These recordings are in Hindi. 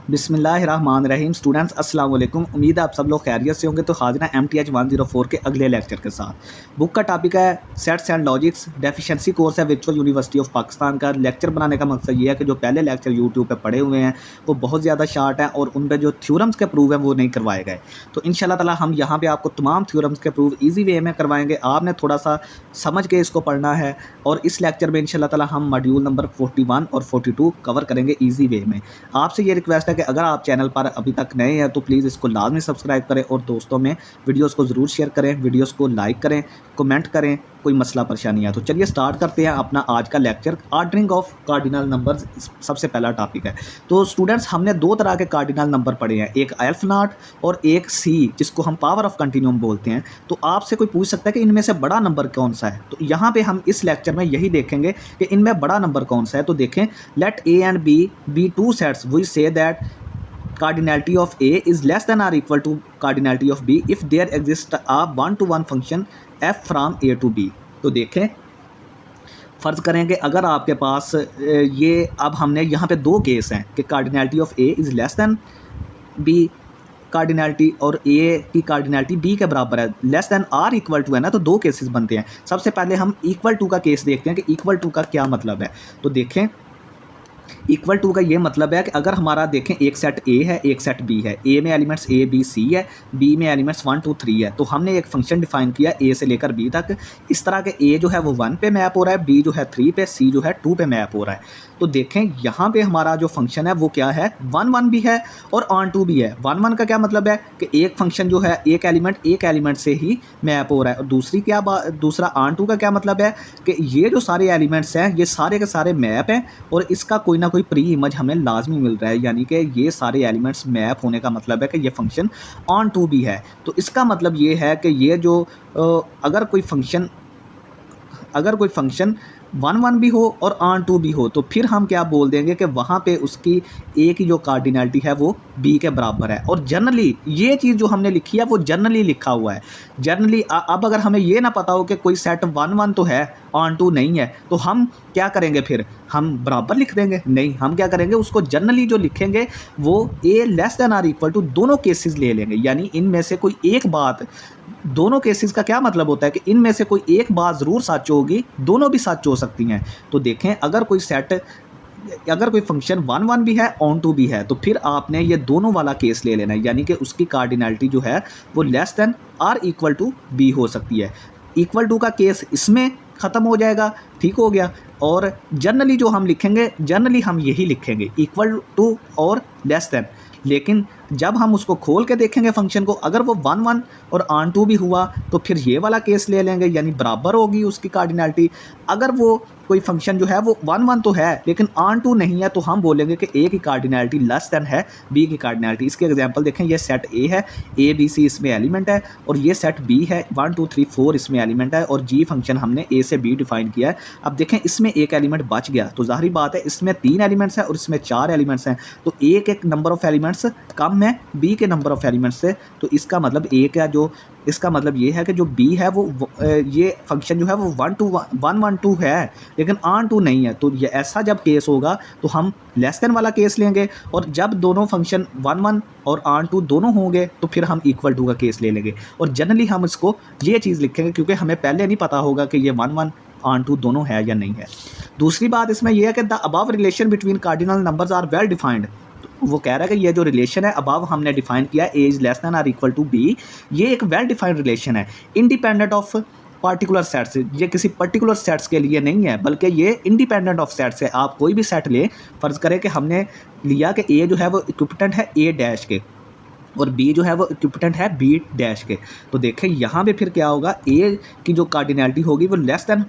बिस्मिल्लाहिर्रहमानिर्रहीम। स्टूडेंट्स अस्सलाम वालेकुम। उम्मीद है आप सब लोग खैरियत से होंगे। तो हाजिर है MTH 104 के अगले लेक्चर के साथ। बुक का टॉपिक है sets and logics. Deficiency course है वर्चुअल यूनिवर्सिटी ऑफ पाकिस्तान का। लेक्चर बनाने का मकसद ये है कि जो पहले लेक्चर यूट्यूब पे पढ़े हुए हैं वो बहुत ज़्यादा शार्ट है और उन पर जो थ्योरम्स के प्रूव हैं वो नहीं करवाए गए। तो इंशाल्लाह ताला हम यहाँ पर आपको तमाम थ्योरम्स के प्रूव ईजी वे में करवाएंगे। आपने थोड़ा सा समझ के इसको पढ़ना है और इस लेक्चर में इंशाल्लाह ताला हम मॉड्यूल नंबर 41 और 42 कवर करेंगे ईजी वे में। आपसे ये रिक्वेस्ट है कि अगर आप चैनल पर अभी तक नए हैं तो प्लीज़ इसको लाजमी सब्सक्राइब करें और दोस्तों में वीडियोस को ज़रूर शेयर करें, वीडियोस को लाइक करें, कमेंट करें, कोई मसला परेशानी है तो चलिए स्टार्ट करते हैं अपना आज का lecture. Ordering of cardinal numbers सबसे पहला टॉपिक है। तो स्टूडेंट्स हमने दो तरह के कार्डिनल नंबर पढ़े हैं, एक एल्फ नॉट और एक सी जिसको हम पावर ऑफ कंटिन्यूम बोलते हैं। तो आपसे कोई पूछ सकता है कि इनमें से बड़ा नंबर कौन सा है, तो यहाँ पे हम इस लेक्चर में यही देखेंगे कि इनमें बड़ा नंबर कौन सा है। तो देखें, let A and B be two sets, we say that cardinality of A is less than or equal to cardinality of B if there exists a one-to-one function f from A to B। तो देखें, फ़र्ज़ करें कि अगर आपके पास ये अब हमने यहाँ पे दो केस हैं कि cardinality of A is less than B cardinality और A की कार्डिनैलिटी B के बराबर है, less than or equal to है ना, तो दो केसेस बनते हैं। सबसे पहले हम इक्वल टू का केस देखते हैं कि इक्वल टू का क्या मतलब है। तो देखें, इक्वल टू का ये मतलब है कि अगर हमारा देखें एक सेट ए है एक सेट बी है, ए में एलिमेंट्स ए बी सी है, बी में एलिमेंट्स 1 2 3 है। तो हमने एक फंक्शन डिफाइन किया ए से लेकर बी तक। इस तरह के ए जो है वो 1 पे मैप हो रहा है, बी जो है 3 पे, सी जो है 2 पे मैप हो रहा है। तो देखें यहाँ पे हमारा जो फंक्शन है वो क्या है, 1 1 भी है और ऑन टू भी है। 1 1 का क्या मतलब है कि एक फंक्शन जो है एक एलिमेंट से ही मैप हो रहा है, और दूसरा ऑन टू का क्या मतलब है कि ये जो सारे एलिमेंट्स हैं ये सारे के सारे मैप हैं और इसका कोई ना कोई प्री इमेज हमें लाजमी मिल रहा है, यानी कि ये सारे एलिमेंट्स मैप होने का मतलब है कि ये फंक्शन ऑन टू भी है। तो इसका मतलब ये है कि ये जो अगर कोई फंक्शन 1 1 भी हो और ऑन टू भी हो तो फिर हम क्या बोल देंगे कि वहाँ पे उसकी ए की जो कार्डिनैलिटी है वो बी के बराबर है। और जनरली ये चीज़ जो हमने लिखी है वो जनरली लिखा हुआ है। जनरली अब अगर हमें ये ना पता हो कि कोई सेट 1 1 तो है ऑन टू नहीं है तो हम क्या करेंगे, फिर हम बराबर लिख देंगे? नहीं, हम क्या करेंगे, उसको जनरली जो लिखेंगे वो A less than or equal to दोनों केसेस ले लेंगे। यानी इनमें से कोई एक बात, दोनों केसेस का क्या मतलब होता है कि इनमें से कोई एक बात ज़रूर सच होगी, दोनों भी सच हो सकती हैं। तो देखें, अगर कोई फंक्शन 1 1 भी है ऑन टू भी है तो फिर आपने ये दोनों वाला केस ले लेना है, यानी कि उसकी कार्डिनैलिटी जो है वो less than or equal to B हो सकती है। इक्वल टू का केस इसमें ख़त्म हो जाएगा, ठीक हो गया। और जनरली जो हम लिखेंगे, जनरली हम यही लिखेंगे इक्वल टू और लेस देन। लेकिन जब हम उसको खोल के देखेंगे फंक्शन को, अगर वो 1 1 और ऑन टू भी हुआ तो फिर ये वाला केस ले लेंगे, यानी बराबर होगी उसकी कार्डिनैलिटी। अगर वो कोई फंक्शन जो है वो 1 1 तो है लेकिन ऑन टू नहीं है तो हम बोलेंगे कि ए की कार्डिनैलिटी लेस देन है बी की कार्डिनैलिटी। इसके एग्जांपल देखें, ये सेट ए है, ए बी सी इसमें एलिमेंट है, और ये सेट बी है, 1 2 3 4 इसमें एलिमेंट है, और जी फंक्शन हमने ए से बी डिफाइन किया है। अब देखें, इसमें एक एलिमेंट बच गया तो जाहिर बात है इसमें 3 एलिमेंट्स हैं और इसमें 4 एलिमेंट्स हैं, तो एक नंबर ऑफ एलिमेंट्स कम है बी के नंबर ऑफ एलिमेंट्स से। तो इसका मतलब इसका मतलब ये है कि जो बी है वो ये फंक्शन जो है वो 1 1 2 है लेकिन ऑन टू नहीं है। तो ये ऐसा जब केस होगा तो हम लेस देन वाला केस लेंगे, और जब दोनों फंक्शन 1 1 और ऑन टू दोनों होंगे तो फिर हम इक्वल टू का केस ले लेंगे। और जनरली हम इसको ये चीज़ लिखेंगे क्योंकि हमें पहले नहीं पता होगा कि ये 1 1 ऑन टू दोनों है या नहीं है। दूसरी बात इसमें यह है कि the above relation between cardinal numbers are well defined. वो कह रहा है कि ये जो रिलेशन है अबव हमने डिफाइन किया, A is less than or equal to B, ये एक वेल डिफाइंड रिलेशन है, इंडिपेंडेंट ऑफ पार्टिकुलर सेट्स। ये किसी पर्टिकुलर सेट्स के लिए नहीं है बल्कि ये इंडिपेंडेंट ऑफ सेट्स है। आप कोई भी सेट लें, फ़र्ज़ करें कि हमने लिया कि ए जो है वो इक्विवेलेंट है ए डैश के और बी जो है वो इक्विवेलेंट है बी डैश के। तो देखें यहाँ पे फिर क्या होगा, ए की जो कार्डिनैलिटी होगी वो less than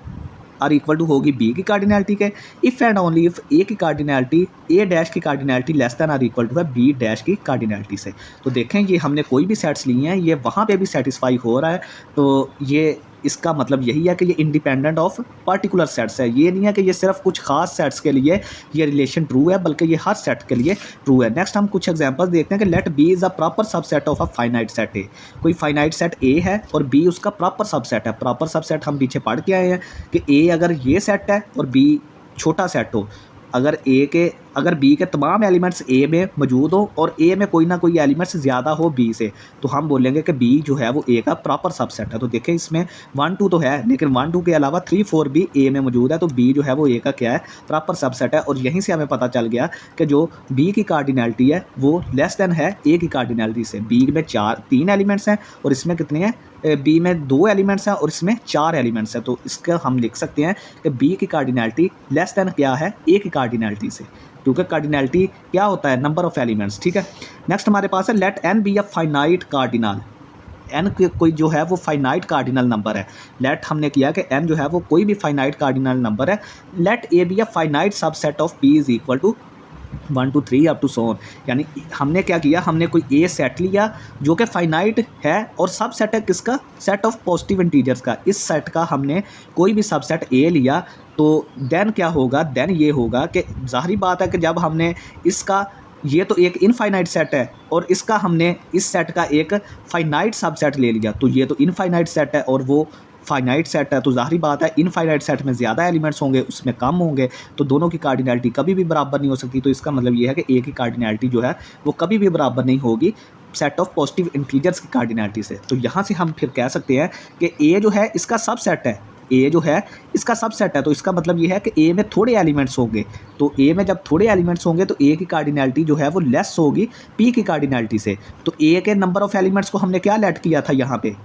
or equal to होगी बी की कार्डिनैलिटी के, if and only if A की कार्डिनैलिटी ए डैश की cardinality less than or equal to है बी डैश की कार्डिनैलिटी से। तो देखें, ये हमने कोई भी सेट्स लिए हैं ये वहाँ पे भी सेटिस्फाई हो रहा है। तो ये इसका मतलब यही है कि ये इंडिपेंडेंट ऑफ पार्टिकुलर सेट्स है। ये नहीं है कि ये सिर्फ कुछ खास सेट्स के लिए ये रिलेशन ट्रू है बल्कि ये हर सेट के लिए ट्रू है। नेक्स्ट हम कुछ एग्जांपल्स देखते हैं कि let B is a proper subset of a finite set A. कोई फाइनाइट सेट ए है और बी उसका प्रॉपर सबसेट है। प्रॉपर सबसेट हम पीछे पढ़ के आए हैं कि ए अगर ये सेट है और बी छोटा सेट हो, अगर ए के अगर बी के तमाम एलिमेंट्स ए में मौजूद हो और ए में कोई ना कोई एलिमेंट्स ज़्यादा हो बी से, तो हम बोलेंगे कि बी जो है वो ए का प्रॉपर सबसेट है। तो देखें इसमें 1 2 तो है, लेकिन 1 2 के अलावा 3 4 भी ए में मौजूद है, तो बी जो है वो ए का क्या है, प्रॉपर सबसेट है। और यहीं से हमें पता चल गया कि जो बी की कार्डिनैलिटी है वो लेस देन है ए की कार्डिनैलिटी से। बी में 3 एलिमेंट्स हैं और इसमें कितने हैं, बी में 2 एलिमेंट्स हैं और इसमें 4 एलिमेंट्स हैं। तो इसका हम लिख सकते हैं कि बी की कार्डिनैलिटी लेस देन क्या है, ए की कार्डिनैलिटी से, क्योंकि कार्डिनैलिटी क्या होता है, नंबर ऑफ एलिमेंट्स। ठीक है, नेक्स्ट हमारे पास है let N be a finite cardinal. N कोई जो है वो फाइनाइट कार्डिनल नंबर है। लेट हमने किया कि एन जो है वो कोई भी फाइनाइट कार्डिनल नंबर है। Let A be a finite subset of P is equal to 1 2 3 up to so on. यानी हमने क्या किया, हमने कोई ए सेट लिया जो कि फाइनाइट है और सब सेट है किसका, सेट ऑफ पॉजिटिव इंटीजर्स का। इस सेट का हमने कोई भी सबसेट ए लिया तो देन क्या होगा, देन ये होगा कि ज़ाहिरी बात है कि जब हमने इसका, ये तो एक इनफाइनाइट सेट है और इसका हमने इस सेट का एक फाइनाइट सबसेट ले लिया, तो ये तो इनफाइनाइट सेट है और वो फाइनाइट सेट है, तो ज़ाहिरी बात है इनफाइनाइट सेट में ज़्यादा एलिमेंट्स होंगे, उसमें कम होंगे, तो दोनों की कार्डिनैलिटी कभी भी बराबर नहीं हो सकती। तो इसका मतलब ये है कि ए की कार्डिनैलिटी जो है वो कभी भी बराबर नहीं होगी सेट ऑफ पॉजिटिव इंटीजर्स की कार्डिनैलिटी से। तो यहाँ से हम फिर कह सकते हैं कि ए जो है इसका सबसेट है, ए जो है इसका सबसेट है, तो इसका मतलब ये है कि ए में थोड़े एलिमेंट्स होंगे, तो ए में जब थोड़े एलिमेंट्स होंगे तो ए की कार्डिनैलिटी जो है वो लेस होगी पी की कार्डिनैलिटी से। तो ए के नंबर ऑफ एलिमेंट्स को हमने क्या लेट किया था, यहाँ पे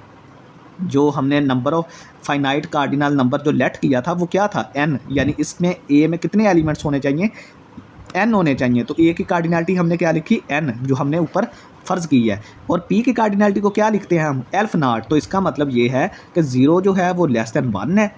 जो हमने number of finite cardinal number जो लेट किया था वो क्या था, एन। यानी इसमें ए में कितने एलिमेंट्स होने चाहिए, एन होने चाहिए। तो ए की कार्डिनैलिटी हमने क्या लिखी, एन, जो हमने ऊपर फ़र्ज़ की है। और पी की कार्डिनैलिटी को क्या लिखते हैं हम, एल्फ नॉट। तो इसका मतलब ये है कि 0 जो है वो लेस देन 1 है।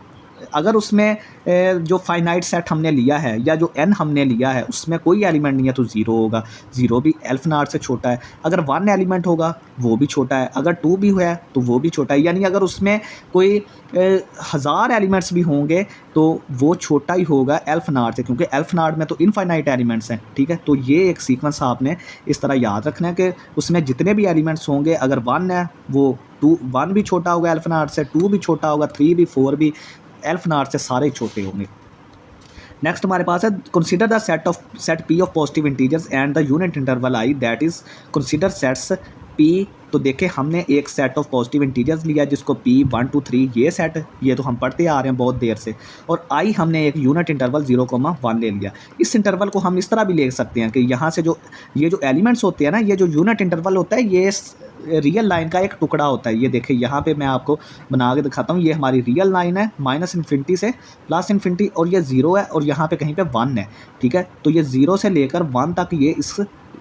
अगर उसमें जो फाइनाइट सेट हमने लिया है या जो एन हमने लिया है उसमें कोई एलिमेंट नहीं है तो 0 होगा, 0 भी एल्फ नॉट से छोटा है। अगर 1 एलिमेंट होगा वो भी छोटा है, अगर 2 भी है तो वो भी छोटा है। यानी अगर उसमें कोई 1000 एलिमेंट्स भी होंगे तो वो छोटा ही होगा एल्फ नॉट से, क्योंकि एल्फ नॉट में तो इनफाइनाइट एलिमेंट्स हैं। ठीक है, तो ये एक सीक्वेंस आपने इस तरह याद रखना है कि उसमें जितने भी एलिमेंट्स होंगे, अगर 1 है वो 1 भी छोटा होगा एल्फ नॉट से, 2 भी छोटा होगा, 3 भी, 4 भी, एल्फ नॉट से सारे छोटे होंगे। नेक्स्ट हमारे पास है consider the set P of positive integers and the unit interval I that is consider sets P. तो देखें हमने एक सेट ऑफ पॉजिटिव इंटीजर्स लिया जिसको पी 1 2 3 ये सेट, ये तो हम पढ़ते आ रहे हैं बहुत देर से, और आई हमने एक यूनिट इंटरवल 0,1 ले लिया। इस इंटरवल को हम इस तरह भी ले सकते हैं कि यहाँ से जो ये जो एलिमेंट्स होते हैं ना, ये जो यूनिट इंटरवल होता है ये रियल लाइन का एक टुकड़ा होता है। ये देखें यहाँ पे मैं आपको बना के दिखाता हूँ, ये हमारी रियल लाइन है -∞ से +∞, और ये 0 है और यहाँ पे कहीं पे 1 है। ठीक है, तो ये 0 से लेकर 1 तक ये इस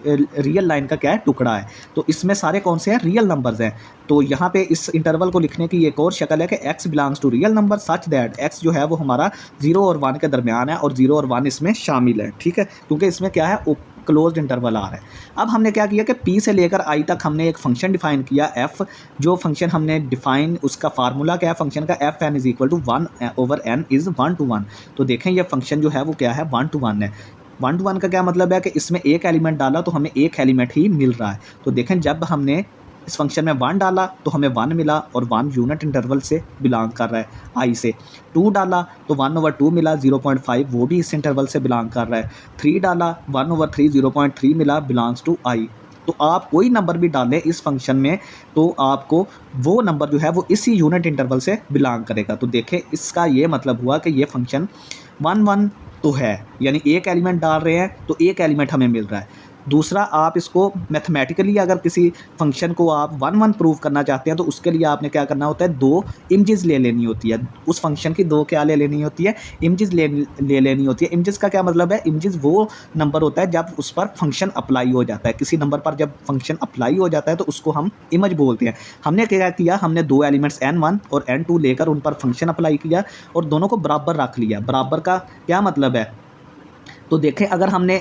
रियल लाइन का क्या है, टुकड़ा है। तो इसमें सारे कौन से हैं, रियल नंबर्स हैं। तो यहाँ पे इस इंटरवल को लिखने की एक और शक्ल है कि x belongs to real number such that x जो है वो हमारा 0 और 1 के दरमियान है और 0 और 1 इसमें शामिल है। ठीक है, क्योंकि इसमें क्या है, क्लोज्ड इंटरवल आ रहा है। अब हमने क्या किया कि p से लेकर i तक हमने एक फंक्शन डिफाइन किया f। जो फंक्शन हमने डिफाइन, उसका फार्मूला क्या है फंक्शन का, fn is equal to 1/n is 1 to 1। तो देखें ये फंक्शन जो है वो क्या है, 1 to 1 है। 1 to 1 का क्या मतलब है कि इसमें एक एलिमेंट डाला तो हमें एक एलिमेंट ही मिल रहा है। तो देखें जब हमने इस फंक्शन में 1 डाला तो हमें 1 मिला और 1 यूनिट इंटरवल से बिलोंग कर रहा है i से। 2 डाला तो 1/2 मिला 0.5, वो भी इस इंटरवल से बिलोंग कर रहा है। 3 डाला 1/3 0.3 मिला, बिलोंग्स टू i। तो आप कोई नंबर भी डालें इस फंक्शन में तो आपको वो नंबर जो है वो इसी यूनिट इंटरवल से बिलोंग करेगा। तो देखें इसका ये मतलब हुआ कि ये फंक्शन 1 1 तो है, यानी एक एलिमेंट डाल रहे हैं तो एक एलिमेंट हमें मिल रहा है। दूसरा, आप इसको मैथमेटिकली अगर किसी फंक्शन को आप 1 1 प्रूव करना चाहते हैं तो उसके लिए आपने क्या करना होता है, 2 इमेजेस ले लेनी होती है। उस फंक्शन की 2 क्या ले लेनी होती है, इमेजेस ले लेनी होती है। इमेजेस का क्या मतलब है, इमेजेस वो नंबर होता है जब उस पर फंक्शन अप्लाई हो जाता है। किसी नंबर पर जब फंक्शन अप्लाई हो जाता है तो उसको हम इमेज बोलते हैं। हमने क्या किया, हमने 2 एलिमेंट्स n1 और n2 लेकर उन पर फंक्शन अप्लाई किया और दोनों को बराबर रख लिया। बराबर का क्या मतलब है, तो देखें अगर हमने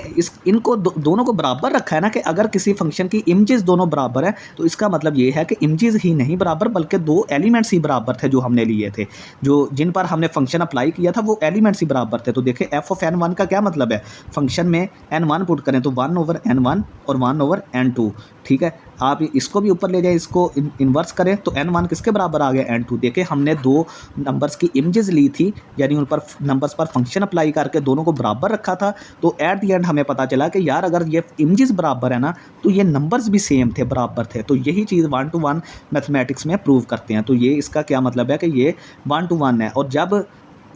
इनको दोनों को बराबर रखा है ना, कि अगर किसी फंक्शन की इमेजेस दोनों बराबर है तो इसका मतलब ये है कि इमेजेस ही नहीं बराबर बल्कि 2 एलिमेंट्स ही बराबर थे जो हमने लिए थे, जो जिन पर हमने फंक्शन अप्लाई किया था वो एलिमेंट्स ही बराबर थे। तो देखें f ऑफ n1 का क्या मतलब है, फंक्शन में n1 पुट करें तो 1/n1 और 1/n2। ठीक है, आप इसको भी ऊपर ले जाए, इसको इन्वर्स करें तो n1 किसके बराबर आ गया, n2। देखें हमने 2 नंबर्स की इमेजेस ली थी, यानी उन पर नंबर्स पर फंक्शन अप्लाई करके दोनों को बराबर रखा था तो एट द एंड हमें पता चला कि यार अगर ये इमेजेस बराबर है ना तो ये नंबर्स भी सेम थे, बराबर थे। तो यही चीज़ 1 to 1 मैथमेटिक्स में प्रूव करते हैं। तो ये इसका क्या मतलब है कि ये 1 to 1 है। और जब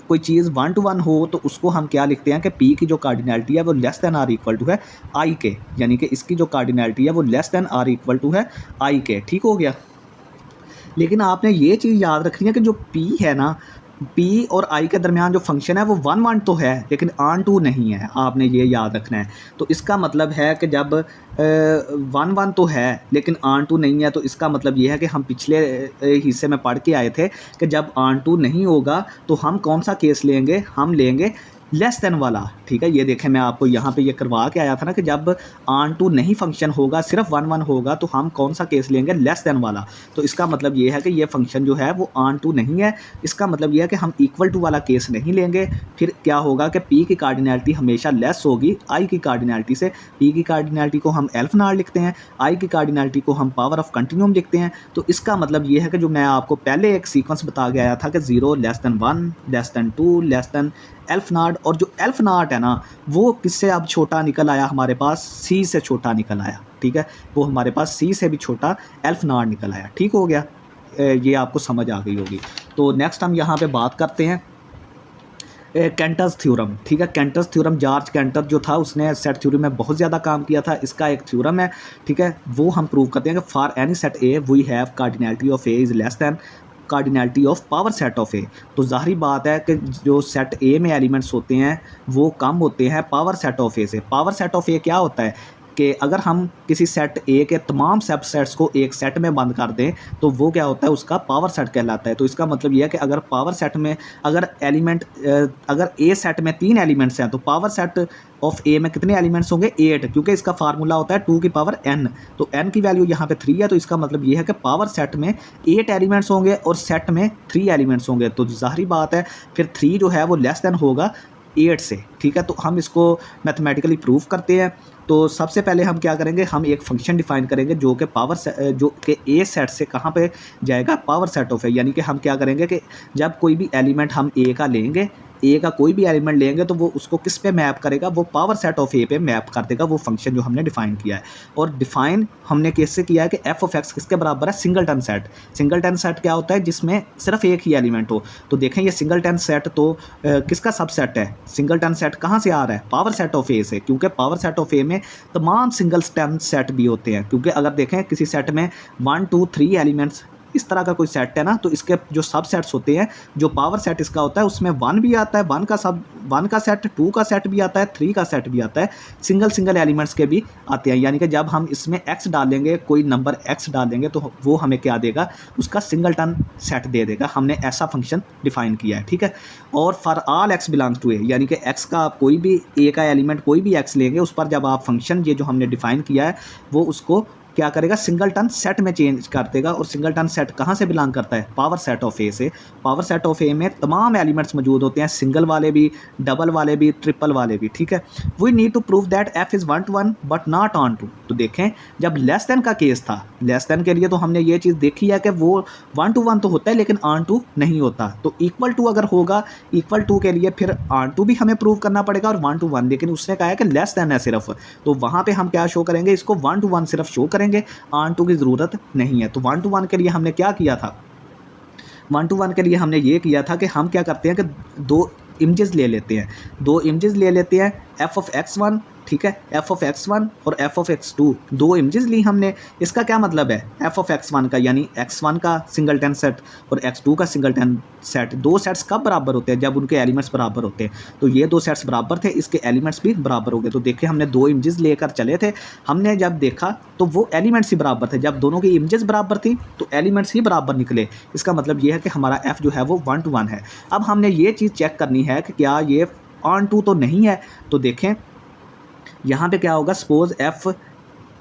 कोई चीज़ 1 to 1 हो तो उसको हम क्या लिखते हैं कि पी की जो कार्डिनैलिटी है वो less than or equal to है आई के, यानी कि इसकी जो कार्डिनैलिटी है वो less than or equal to है आई के। ठीक हो गया। लेकिन आपने ये चीज़ याद रखनी है कि जो पी है ना, पी और आई के दरमियान जो फंक्शन है वो 1 1 तो है लेकिन ऑन टू नहीं है, आपने ये याद रखना है। तो इसका मतलब है कि जब 1 1 तो है लेकिन ऑन टू नहीं है, तो इसका मतलब ये है कि हम पिछले हिस्से में पढ़ के आए थे कि जब ऑन टू नहीं होगा तो हम कौन सा केस लेंगे, हम लेंगे लेस देन वाला। ठीक है, ये देखें मैं आपको यहाँ पे ये करवा के आया था ना कि जब ऑन टू नहीं फंक्शन होगा, सिर्फ 1 1 होगा, तो हम कौन सा केस लेंगे, लेस देन वाला। तो इसका मतलब ये है कि ये फंक्शन जो है वो ऑन टू नहीं है। इसका मतलब ये है कि हम इक्वल टू वाला केस नहीं लेंगे। फिर क्या होगा कि पी की कार्डिनैलिटी हमेशा लेस होगी आई की कार्डिनैलिटी से। पी की कार्डिनैलिटी को हम एल्फ नार लिखते हैं, आई की कार्डिनैलिटी को हम पावर ऑफ कंटिन्यूम लिखते हैं। तो इसका मतलब ये है कि जो मैं आपको पहले एक सीक्वेंस बता के आया था कि 0 less than 1 less than 2 less than aleph naught, और जो एल्फ नाट है ना वो किससे अब छोटा निकल आया, हमारे पास सी से छोटा निकल आया। ठीक है, वो हमारे पास सी से भी छोटा एल्फ नाट निकल आया। ठीक हो गया, ये आपको समझ आ गई होगी। तो नेक्स्ट हम यहाँ पे बात करते हैं कैंटर्स थ्योरम। ठीक है, कैंटर्स थ्योरम, जॉर्ज कैंटर जो था उसने सेट थ्योरी में बहुत ज़्यादा काम किया था। इसका एक थ्योरम है, ठीक है, वो हम प्रूव करते हैं कि for any set A we have cardinality of A is less than cardinality of power set of A. तो ज़ाहिरी बात है कि जो सेट ए में एलिमेंट्स होते हैं वो कम होते हैं पावर सेट ऑफ ए से। पावर सेट ऑफ ए क्या होता है कि अगर हम किसी सेट ए के तमाम सब सेट्स को एक सेट में बंद कर दें तो वो क्या होता है, उसका पावर सेट कहलाता है। तो इसका मतलब ये है कि अगर पावर सेट में अगर एलिमेंट अगर ए सेट में 3 एलिमेंट्स हैं तो पावर सेट ऑफ ए में कितने एलिमेंट्स होंगे, 8, क्योंकि इसका फार्मूला होता है 2 की पावर n। तो n की वैल्यू यहाँ पे 3 है, तो इसका मतलब ये है कि पावर सेट में 8 एलिमेंट्स होंगे और सेट में 3 एलिमेंट्स होंगे। तो ज़ाहिरी बात है फिर 3 जो है वो लेस देन होगा 8 से। ठीक है, तो हम इसको मैथमेटिकली प्रूव करते हैं। तो सबसे पहले हम क्या करेंगे, हम एक फंक्शन डिफाइन करेंगे जो कि जो कि ए सेट से कहाँ पे जाएगा, पावर सेट ऑफ ए। यानी कि हम क्या करेंगे कि जब कोई भी एलिमेंट हम ए का लेंगे, ए का कोई भी एलिमेंट लेंगे तो वो उसको किस पे मैप करेगा, वो पावर सेट ऑफ ए पे मैप कर देगा, वो फंक्शन जो हमने डिफाइन किया है। और डिफाइन हमने कैसे किया है कि एफ ऑफ एक्स किसके बराबर है, सिंगलटन सेट। सिंगलटन सेट क्या होता है, जिसमें सिर्फ एक ही एलिमेंट हो। तो देखें ये सिंगलटन सेट तो किसका सबसेट है, सिंगलटन सेट कहाँ से आ रहा है, पावर सेट ऑफ ए से, क्योंकि पावर सेट ऑफ ए में तमाम सिंगलटन सेट भी होते हैं। क्योंकि अगर देखें किसी सेट में 1 2 3 एलिमेंट्स इस तरह का कोई सेट है ना, तो इसके जो सब सेट्स होते हैं, जो पावर सेट इसका होता है उसमें 1 भी आता है, 1 का सेट, 2 का सेट भी आता है, 3 का सेट भी आता है, सिंगल एलिमेंट्स के भी आते हैं। यानी कि जब हम इसमें x डालेंगे, कोई नंबर x डालेंगे तो वो हमें क्या देगा, उसका सिंगलटन सेट दे देगा। हमने ऐसा फंक्शन डिफाइन किया है। ठीक है, और for all x belongs to A, यानी कि x का आप कोई भी a का एलिमेंट कोई भी x लेंगे, उस पर जब आप फंक्शन ये जो हमने डिफाइन किया है वो उसको क्या करेगा, सिंगलटन सेट में चेंज कर देगा। और सिंगलटन सेट कहाँ से बिलोंग करता है, पावर सेट ऑफ ए से। पावर सेट ऑफ ए में तमाम एलिमेंट्स मौजूद होते हैं, सिंगल वाले भी, डबल वाले भी, ट्रिपल वाले भी। ठीक है, we need to prove that f is 1 to 1 but not onto. तो देखें जब लेस देन का केस था, लेस देन के लिए तो हमने ये चीज़ देखी है कि वो 1 to 1 तो होता है लेकिन ऑन टू नहीं होता। तो इक्वल टू अगर होगा, इक्वल टू के लिए फिर ऑन टू भी हमें प्रूव करना पड़ेगा और 1 to 1, लेकिन उसने कहा है कि लेस देन है सिर्फ। तो वहाँ पर हम क्या शो करेंगे, इसको 1 to 1 सिर्फ शो करेंगे, ऑन टू की ज़रूरत नहीं है। तो 1 to 1 के लिए हमने क्या किया था, 1 to 1 के लिए हमने ये किया था कि हम क्या करते हैं कि 2 इमेजेस ले लेते हैं, 2 इमेजेस ले लेते हैं, एफ ऑफ x1, ठीक है, एफ ऑफ x1 और एफ ऑफ x2, 2 इमेजेस ली हमने। इसका क्या मतलब है, एफ ऑफ x1 का यानी x1 का सिंगलटन सेट और x2 का सिंगलटन सेट, 2 सेट्स कब बराबर होते हैं, जब उनके एलिमेंट्स बराबर होते हैं। तो ये 2 सेट्स बराबर थे, इसके एलिमेंट्स भी बराबर हो गए। तो देखिए हमने 2 इमेजेस लेकर चले थे, हमने जब देखा तो वो एलिमेंट्स ही बराबर थे। जब दोनों की इमेजेस बराबर थी तो एलिमेंट्स ही बराबर निकले। इसका मतलब ये है कि हमारा एफ जो है वो 1 to 1 है। अब हमने ये चीज़ चेक करनी है कि क्या ये ऑन टू तो नहीं है। तो देखें यहाँ पे क्या होगा, suppose F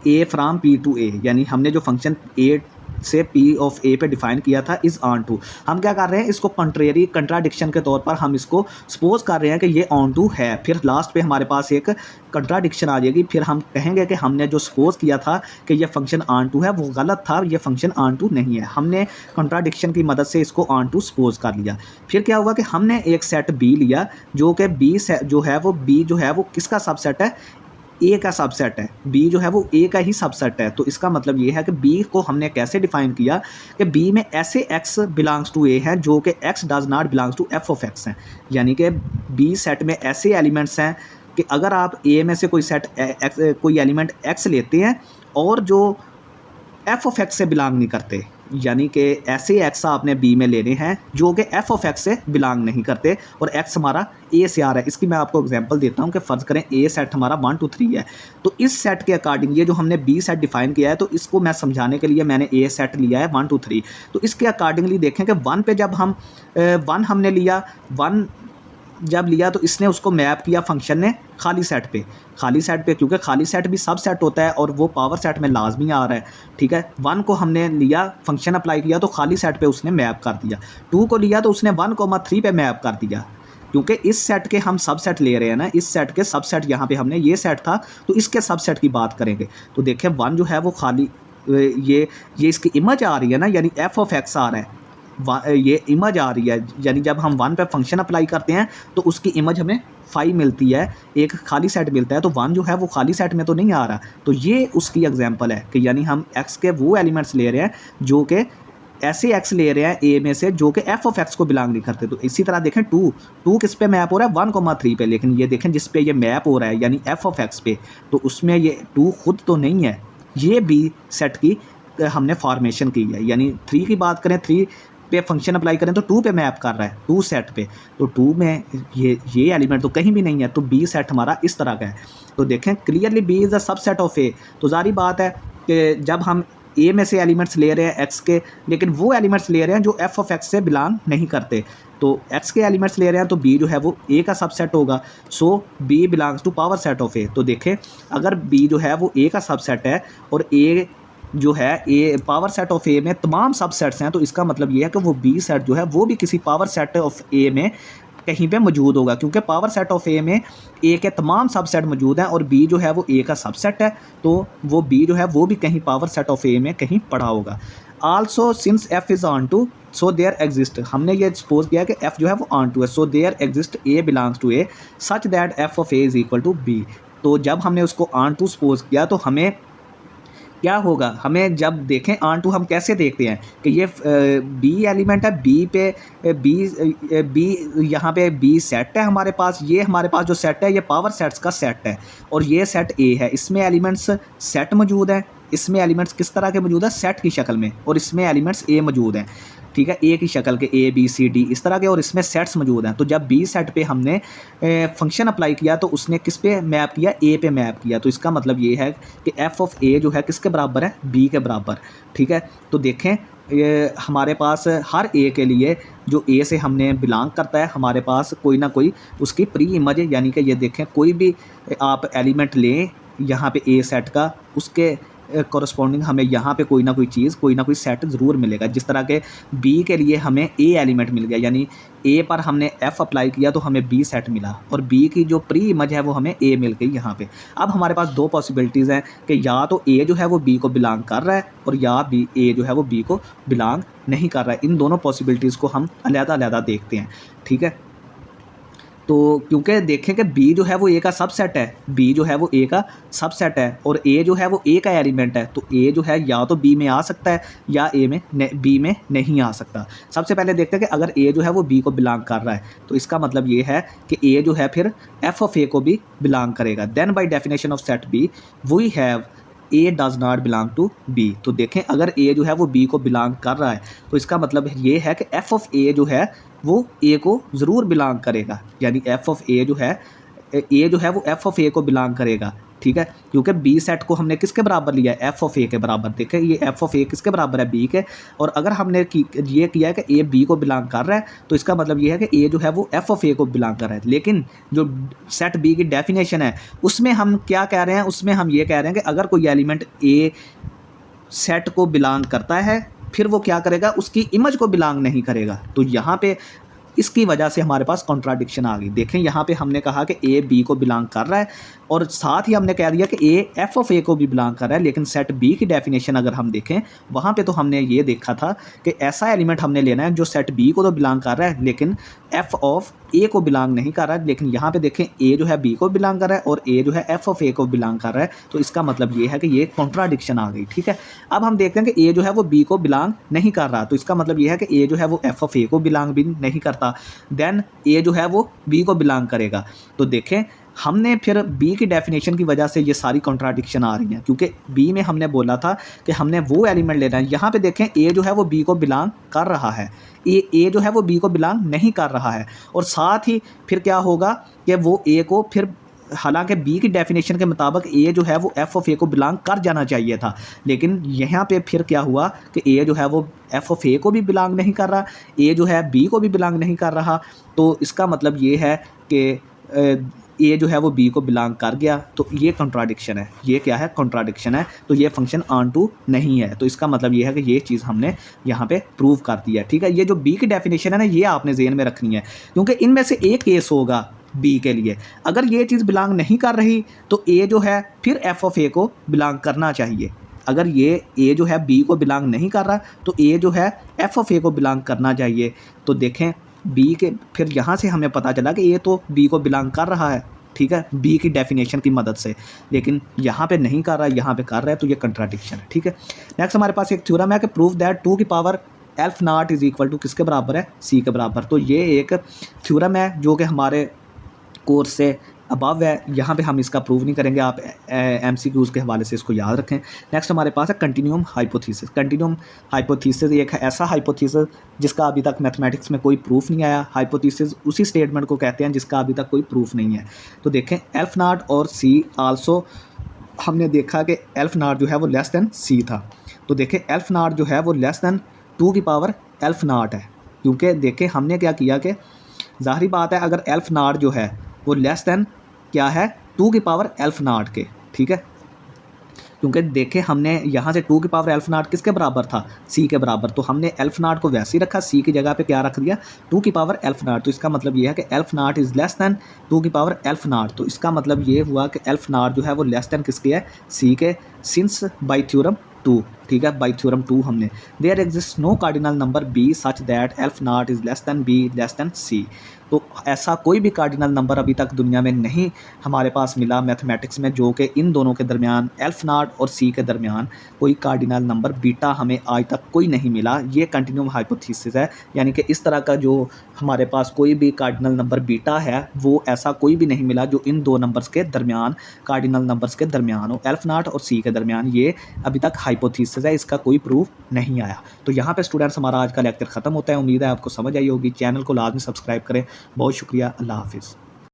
A from P to A, यानी हमने जो फंक्शन ए से पी ऑफ ए पे डिफाइन किया था इज़ ऑन टू। हम क्या कर रहे हैं, इसको कंट्रेरी कंट्राडिक्शन के तौर पर हम इसको सपोज कर रहे हैं कि ये ऑन टू है, फिर लास्ट पे हमारे पास एक कंट्राडिक्शन आ जाएगी, फिर हम कहेंगे कि हमने जो सपोज किया था कि ये फंक्शन ऑन टू है वो गलत था, ये फंक्शन ऑन टू नहीं है, हमने कंट्राडिक्शन की मदद से इसको ऑन टू सपोज कर लिया। फिर क्या हुआ कि हमने एक सेट बी लिया जो कि बी जो है वो बी जो है वो किसका सबसेट है, ए का सबसेट है, बी जो है वो ए का ही सबसेट है। तो इसका मतलब ये है कि बी को हमने कैसे डिफाइन किया कि बी में ऐसे एक्स बिलोंग्स टू ए हैं जो कि x does not belongs to f of x हैं, यानी कि बी सेट में ऐसे एलिमेंट्स हैं कि अगर आप ए में से कोई एलिमेंट एक्स लेते हैं और जो एफ ऑफ एक्स से बिलोंग नहीं करते, यानी कि ऐसे एक्स आपने बी में लेने हैं जो कि एफ ऑफ एक्स से बिलोंग नहीं करते और एक्स हमारा ए से आ रहा है। इसकी मैं आपको एग्जांपल देता हूं कि फ़र्ज़ करें ए सेट हमारा 1 2 3 है, तो इस सेट के अकॉर्डिंग ये जो हमने बी सेट डिफाइन किया है, तो इसको मैं समझाने के लिए मैंने ए सेट लिया है 1 2 3। तो इसके अकॉर्डिंगली देखें कि 1 पे जब हम 1 हमने लिया, 1 जब लिया तो इसने उसको मैप किया फंक्शन ने खाली सेट पे, क्योंकि खाली सेट भी सब सेट होता है और वो पावर सेट में लाजमी आ रहा है, ठीक है। 1 को हमने लिया, फंक्शन अप्लाई किया तो खाली सेट पे उसने मैप कर दिया। 2 को लिया तो उसने 1,3 पे मैप कर दिया, क्योंकि इस सेट के हम सबसेट ले रहे हैं ना, इस सेट के सबसेट यहाँ पे हमने ये सेट था तो इसके सबसेट की बात करेंगे। तो देखिए 1 जो है वो खाली ये इसकी इमेज आ रही है ना, यानी एफ ऑफ एक्स आ रहा है, ये इमेज आ रही है, यानी जब हम 1 पे फंक्शन अप्लाई करते हैं तो उसकी इमेज हमें 5 मिलती है, एक खाली सेट मिलता है, तो 1 जो है वो खाली सेट में तो नहीं आ रहा। तो ये उसकी एग्जांपल है कि यानी हम x के वो एलिमेंट्स ले रहे हैं जो कि ऐसे x ले रहे हैं a में से जो कि f ऑफ x को बिलोंग नहीं करते। तो इसी तरह देखें 2 किस पे मैप हो रहा है, 1,3 पे, लेकिन ये देखें जिस पे ये मैप हो रहा है यानी f ऑफ x पे, तो उसमें ये 2 खुद तो नहीं है, ये b सेट की हमने फॉर्मेशन की है। यानी 3 की बात करें, 3 पे फंक्शन अप्लाई करें तो 2 पे मैप कर रहा है, 2 सेट पे, तो 2 में ये एलिमेंट तो कहीं भी नहीं है, तो बी सेट हमारा इस तरह का है। तो देखें clearly B is a subset of A. तो जारी बात है कि जब हम ए में से एलिमेंट्स ले रहे हैं एक्स के, लेकिन वो एलिमेंट्स ले रहे हैं जो एफ ऑफ एक्स से बिलोंग नहीं करते, तो एक्स के एलिमेंट्स ले रहे हैं तो बी जो है वो ए का सबसेट होगा, so B belongs to power set of A. तो देखें अगर बी जो है वो ए का सबसेट है और ए जो है ए पावर सेट ऑफ ए में तमाम सबसेट्स हैं, तो इसका मतलब ये है कि वो बी सेट जो है वो भी किसी पावर सेट ऑफ ए में कहीं पे मौजूद होगा, क्योंकि पावर सेट ऑफ ए में ए के तमाम सबसेट मौजूद हैं और बी जो है वो ए का सबसेट है, तो वो बी जो है वो भी कहीं पावर सेट ऑफ ए में कहीं पड़ा होगा। Also since f is onto so there exist, हमने ये सपोज किया कि एफ जो है वो ऑन टू है, so there exist a belongs to A such that f of A is equal to B. तो जब हमने उसको ऑन टू सपोज किया तो हमें क्या होगा, हमें जब देखें ऑन टू हम कैसे देखते हैं कि ये बी एलिमेंट है, बी पे बी यहाँ पे बी सेट है हमारे पास, ये हमारे पास जो सेट है ये पावर सेट्स का सेट है और ये सेट ए है, इसमें एलिमेंट्स सेट मौजूद हैं, इसमें एलिमेंट्स किस तरह के मौजूद है, सेट की शक्ल में, और इसमें एलिमेंट्स ए मौजूद हैं, ठीक है, ए की शक्ल के ए बी सी डी इस तरह के, और इसमें सेट्स मौजूद हैं। तो जब बी सेट पे हमने फंक्शन अप्लाई किया तो उसने किस पे मैप किया, ए पे मैप किया, तो इसका मतलब ये है कि एफ ऑफ ए जो है किसके बराबर है, बी के बराबर, ठीक है। तो देखें हमारे पास हर ए के लिए जो ए से हमने बिलोंग करता है हमारे पास कोई ना कोई उसकी प्री इमेज है, यानी कि ये देखें कोई भी आप एलिमेंट लें यहाँ पे ए सेट का, उसके कॉरस्पॉन्डिंग हमें यहाँ पे कोई ना कोई चीज़, कोई ना कोई सेट ज़रूर मिलेगा। जिस तरह के बी के लिए हमें ए एलिमेंट मिल गया, यानी ए पर हमने एफ़ अप्लाई किया तो हमें बी सेट मिला और बी की जो प्री इमेज है वो हमें ए मिल गई यहाँ पे। अब हमारे पास 2 पॉसिबिलिटीज़ हैं कि या तो ए जो है वो बी को बिलोंग कर रहा है और या बी ए जो है वो बी को बिलोंग नहीं कर रहा है। इन दोनों पॉसिबिलिटीज़ को हम अलग-अलग देखते हैं, ठीक है। तो क्योंकि देखें कि बी जो है वो ए का सबसेट है, बी जो है वो ए का सबसेट है और ए जो है वो ए का एलिमेंट है, तो ए जो है या तो बी में आ सकता है या ए में बी में नहीं आ सकता। सबसे पहले देखते हैं कि अगर ए जो है वो बी को बिलोंग कर रहा है तो इसका मतलब ये है कि ए जो है फिर एफ ऑफ ए को भी बिलोंग करेगा। Then by definition of set B we have a does not belong to B. तो देखें अगर ए जो है वो बी को बिलोंग कर रहा है तो इसका मतलब ये है कि एफ ऑफ ए जो है वो ए को ज़रूर बिलोंग करेगा, यानी एफ ऑफ ए जो है वो एफ ऑफ ए को बिलोंग करेगा, ठीक है। क्योंकि बी सेट को हमने किसके बराबर लिया है, एफ ऑफ ए के बराबर। देखें ये एफ ऑफ ए किसके बराबर है, बी के, और अगर हमने ये किया है कि ए बी को बिलोंग कर रहा है तो इसका मतलब ये है कि ए जो है वो एफ ऑफ ए को बिलोंग कर रहा है। लेकिन जो सेट बी की डेफिनेशन है उसमें हम क्या कह रहे हैं, उसमें हम ये कह रहे हैं कि अगर कोई एलिमेंट ए सेट को बिलोंग करता है, फिर वो क्या करेगा, उसकी इमेज को बिलोंग नहीं करेगा। तो यहाँ पे इसकी वजह से हमारे पास कॉन्ट्राडिक्शन आ गई। देखें यहाँ पे हमने कहा कि ए बी को बिलोंग कर रहा है और साथ ही हमने कह दिया कि ए एफ ऑफ ए को भी बिलोंग कर रहा है, लेकिन सेट बी की डेफिनेशन अगर हम देखें वहाँ पे तो हमने ये देखा था कि ऐसा एलिमेंट हमने लेना है जो सेट बी को तो बिलोंग कर रहा है लेकिन एफ ऑफ ए को बिलोंग नहीं कर रहा है। लेकिन यहाँ पे देखें ए जो है बी को बिलोंग कर रहा है और ए जो है एफ ऑफ ए को बिलोंग कर रहा है, तो इसका मतलब ये है कि ये कॉन्ट्राडिक्शन आ गई। ठीक है, अब हम देखते हैं कि ए जो है वो बी को बिलोंग नहीं कर रहा, तो इसका मतलब ये है कि ए जो है वो एफ ऑफ ए को बिलोंग भी नहीं करता, देन ए जो है वो बी को बिलोंग करेगा। तो देखें हमने फिर बी की डेफिनेशन की वजह से ये सारी कॉन्ट्राडिक्शन आ रही हैं, क्योंकि बी में हमने बोला था कि हमने वो एलिमेंट लेना है। यहाँ पे देखें ए जो है वो बी को बिलोंग कर रहा है, ए जो है वो बी को बिलोंग नहीं कर रहा है, और साथ ही फिर क्या होगा कि वो ए को फिर, हालांकि बी की डेफिनेशन के मुताबिक ए जो है वो एफ ऑफ ए को बिलोंग कर जाना चाहिए था, लेकिन यहाँ पे फिर क्या हुआ कि ए जो है वो एफ ऑफ ए को भी बिलोंग नहीं कर रहा, ए जो है बी को भी बिलोंग नहीं कर रहा। तो इसका मतलब ये है कि ए जो है वो बी को बिलोंग कर गया, तो ये कॉन्ट्राडिक्शन है। ये क्या है, कॉन्ट्राडिक्शन है। तो ये फंक्शन ऑन टू नहीं है, तो इसका मतलब ये है कि ये चीज़ हमने यहाँ पे प्रूव कर दी है। ठीक है, ये जो बी की डेफिनेशन है ना, ये आपने ज़हन में रखनी है, क्योंकि इनमें से एक केस होगा बी के लिए, अगर ये चीज़ बिलोंग नहीं कर रही तो ए जो है फिर एफ ऑफ ए को बिलोंग करना चाहिए। अगर ये ए जो है बी को बिलोंग नहीं कर रहा तो ए जो है एफ ऑफ ए को बिलोंग करना चाहिए। तो देखें बी के, फिर यहाँ से हमें पता चला कि ए तो बी को बिलोंग कर रहा है, ठीक है, बी की डेफिनेशन की मदद से, लेकिन यहाँ पे नहीं कर रहा है, यहाँ पे कर रहा है, तो ये कंट्राडिक्शन है। ठीक है, नेक्स्ट हमारे पास एक थ्योरम है कि प्रूव दैट 2 की power aleph naught is equal to किसके बराबर है, सी के बराबर। तो ये एक थ्योरम है जो कि हमारे कोर्स से अबव है, यहाँ पे हम इसका प्रूव नहीं करेंगे, आप एमसीक्यूज़ के हवाले से इसको याद रखें। नेक्स्ट हमारे पास है कंटिन्यूम हाइपोथेसिस। कंटिन्यूम हाइपोथेसिस एक ऐसा हाइपोथेसिस जिसका अभी तक मैथमेटिक्स में कोई प्रूफ नहीं आया। हाइपोथेसिस उसी स्टेटमेंट को कहते हैं जिसका अभी तक कोई प्रूफ नहीं है। तो देखें एल्फ नॉट और सी आल्सो, हमने देखा कि एल्फ नॉट जो है वो लेस दैन सी था। तो देखें एल्फ नॉट जो है वो लेस दैन 2 की पावर एल्फ नॉट है, क्योंकि देखें हमने क्या किया कि ज़ाहिरी बात है अगर एल्फ नॉट जो है वो लेस दैन क्या है 2 की पावर एल्फ नॉट के। ठीक है, क्योंकि देखें हमने यहाँ से 2 की पावर एल्फ नॉट किसके बराबर था, सी के बराबर, तो हमने एल्फ नॉट को वैसे ही रखा, सी की जगह पे क्या रख दिया 2 की पावर एल्फ नॉट। तो इसका मतलब ये है कि elf naught is less then 2 की पावर एल्फ नॉट। तो इसका मतलब ये हुआ कि एल्फ नॉट जो है वो लेस दैन किसके है, सी के, सिंस बाई थ्योरम 2। ठीक है, बाई थ्योरम 2 हमने there exist no cardinal number B such that aleph naught is less than B less than C. तो ऐसा कोई भी कार्डिनल नंबर अभी तक दुनिया में नहीं हमारे पास मिला मैथमेटिक्स में जो कि इन दोनों के दरमियान, एल्फ नॉट और सी के दरमियान कोई कार्डिनल नंबर बीटा हमें आज तक कोई नहीं मिला। ये कंटिन्यूम हाइपोथेसिस है, यानी कि इस तरह का जो हमारे पास कोई भी कार्डिनल नंबर बीटा है वो ऐसा कोई भी नहीं मिला जो इन दो नंबर्स के दरमियान, कार्डिनल नंबर्स के दरमियान हो, एल्फ नॉट और सी के दरमियान। ये अभी तक हाइपोथेसिस है, इसका कोई प्रूफ नहीं आया। तो यहाँ पे स्टूडेंट्स हमारा आज का लेक्चर ख़त्म होता है। उम्मीद है आपको समझ आई होगी। चैनल को लाजमी सब्सक्राइब करें। बहुत शुक्रिया, अल्लाह हाफिज़।